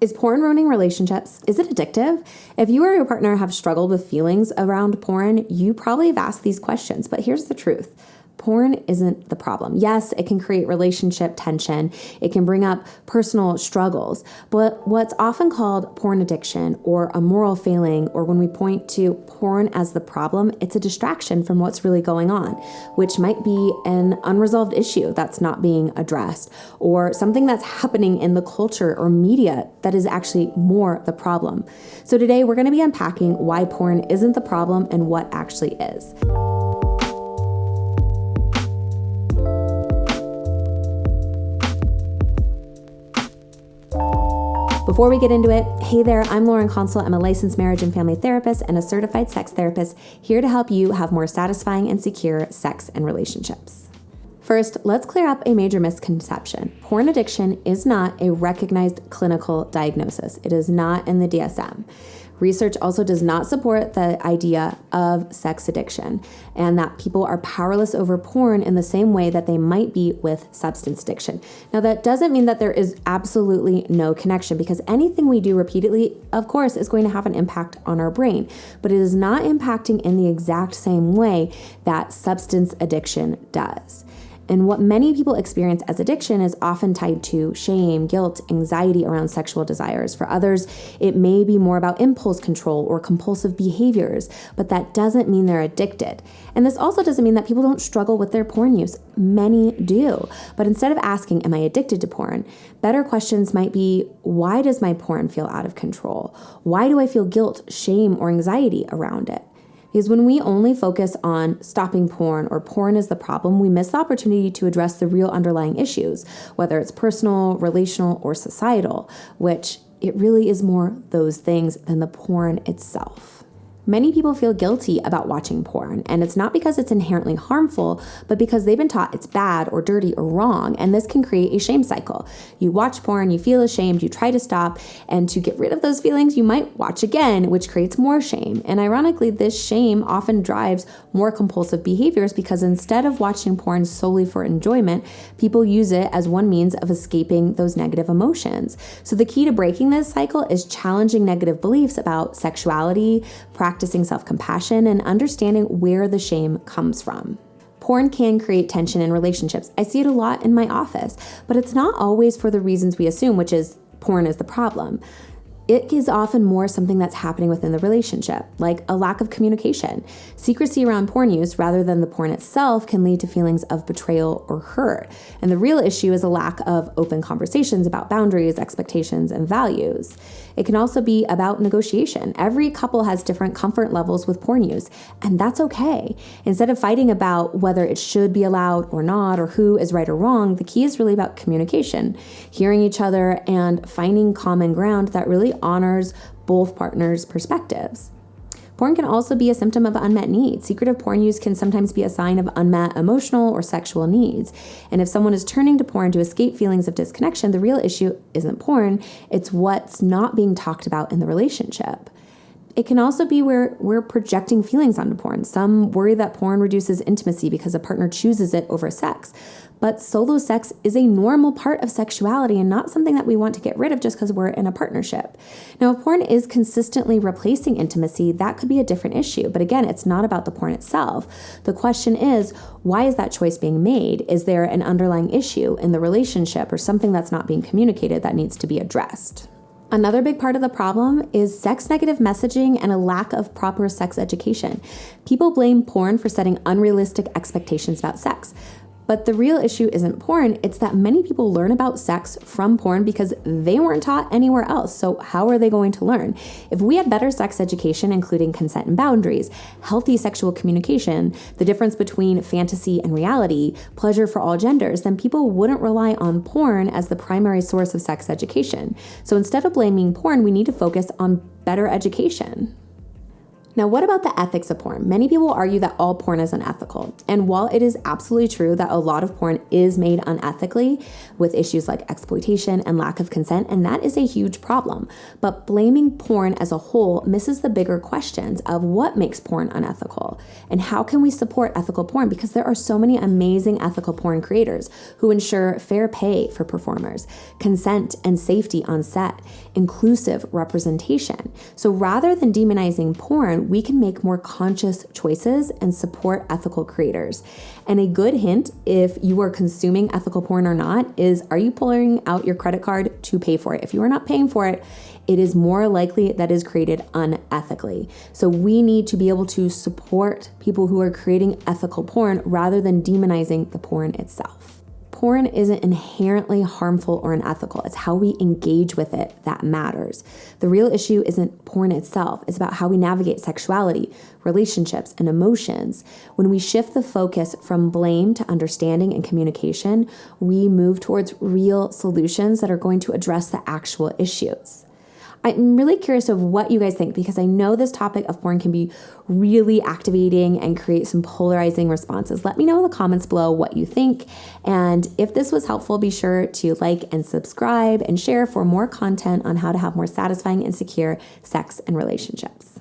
Is porn ruining relationships? Is it addictive? If you or your partner have struggled with feelings around porn, you probably have asked these questions, but here's the truth. Porn isn't the problem. Yes, it can create relationship tension. It can bring up personal struggles. But what's often called porn addiction or a moral failing, or when we point to porn as the problem, it's a distraction from what's really going on, which might be an unresolved issue that's not being addressed, or something that's happening in the culture or media that is actually more the problem. So today we're going to be unpacking why porn isn't the problem and what actually is. Before we get into it, hey there, I'm Lauren Consul. I'm a licensed marriage and family therapist and a certified sex therapist here to help you have more satisfying and secure sex and relationships. First, let's clear up a major misconception. Porn addiction is not a recognized clinical diagnosis. It is not in the DSM. Research also does not support the idea of sex addiction and that people are powerless over porn in the same way that they might be with substance addiction. Now, that doesn't mean that there is absolutely no connection, because anything we do repeatedly, of course, is going to have an impact on our brain, but it is not impacting in the exact same way that substance addiction does. And what many people experience as addiction is often tied to shame, guilt, anxiety around sexual desires. For others, it may be more about impulse control or compulsive behaviors, but that doesn't mean they're addicted. And this also doesn't mean that people don't struggle with their porn use. Many do. But instead of asking, am I addicted to porn? Better questions might be, why does my porn feel out of control? Why do I feel guilt, shame, or anxiety around it? Because when we only focus on stopping porn or porn is the problem, we miss the opportunity to address the real underlying issues, whether it's personal, relational, or societal, which it really is more those things than the porn itself. Many people feel guilty about watching porn, and it's not because it's inherently harmful, but because they've been taught it's bad or dirty or wrong, and this can create a shame cycle. You watch porn, you feel ashamed, you try to stop, and to get rid of those feelings, you might watch again, which creates more shame. And ironically, this shame often drives more compulsive behaviors, because instead of watching porn solely for enjoyment, people use it as one means of escaping those negative emotions. So the key to breaking this cycle is challenging negative beliefs about sexuality, practicing self-compassion, and understanding where the shame comes from. Porn can create tension in relationships. I see it a lot in my office, but it's not always for the reasons we assume, which is porn is the problem. It is often more something that's happening within the relationship, like a lack of communication. Secrecy around porn use rather than the porn itself can lead to feelings of betrayal or hurt. And the real issue is a lack of open conversations about boundaries, expectations, and values. It can also be about negotiation. Every couple has different comfort levels with porn use, and that's okay. Instead of fighting about whether it should be allowed or not, or who is right or wrong, the key is really about communication, hearing each other, and finding common ground that really honors both partners' perspectives. Porn can also be a symptom of unmet needs. Secretive porn use can sometimes be a sign of unmet emotional or sexual needs. And if someone is turning to porn to escape feelings of disconnection, the real issue isn't porn, it's what's not being talked about in the relationship. It can also be where we're projecting feelings onto porn. Some worry that porn reduces intimacy because a partner chooses it over sex. But solo sex is a normal part of sexuality and not something that we want to get rid of just because we're in a partnership. Now, if porn is consistently replacing intimacy, that could be a different issue. But again, it's not about the porn itself. The question is, why is that choice being made? Is there an underlying issue in the relationship or something that's not being communicated that needs to be addressed? Another big part of the problem is sex negative messaging and a lack of proper sex education. People blame porn for setting unrealistic expectations about sex. But the real issue isn't porn, it's that many people learn about sex from porn because they weren't taught anywhere else. So how are they going to learn? If we had better sex education, including consent and boundaries, healthy sexual communication, the difference between fantasy and reality, pleasure for all genders, then people wouldn't rely on porn as the primary source of sex education. So instead of blaming porn, we need to focus on better education. Now, what about the ethics of porn? Many people argue that all porn is unethical. And while it is absolutely true that a lot of porn is made unethically with issues like exploitation and lack of consent, and that is a huge problem, but blaming porn as a whole misses the bigger questions of what makes porn unethical and how can we support ethical porn, because there are so many amazing ethical porn creators who ensure fair pay for performers, consent and safety on set, inclusive representation. So rather than demonizing porn, we can make more conscious choices and support ethical creators. And a good hint, if you are consuming ethical porn or not, is are you pulling out your credit card to pay for it? If you are not paying for it, it is more likely that is created unethically. So we need to be able to support people who are creating ethical porn rather than demonizing the porn itself. Porn isn't inherently harmful or unethical. It's how we engage with it that matters. The real issue isn't porn itself. It's about how we navigate sexuality, relationships, and emotions. When we shift the focus from blame to understanding and communication, we move towards real solutions that are going to address the actual issues. I'm really curious of what you guys think, because I know this topic of porn can be really activating and create some polarizing responses. Let me know in the comments below what you think. And if this was helpful, be sure to like and subscribe and share for more content on how to have more satisfying and secure sex and relationships.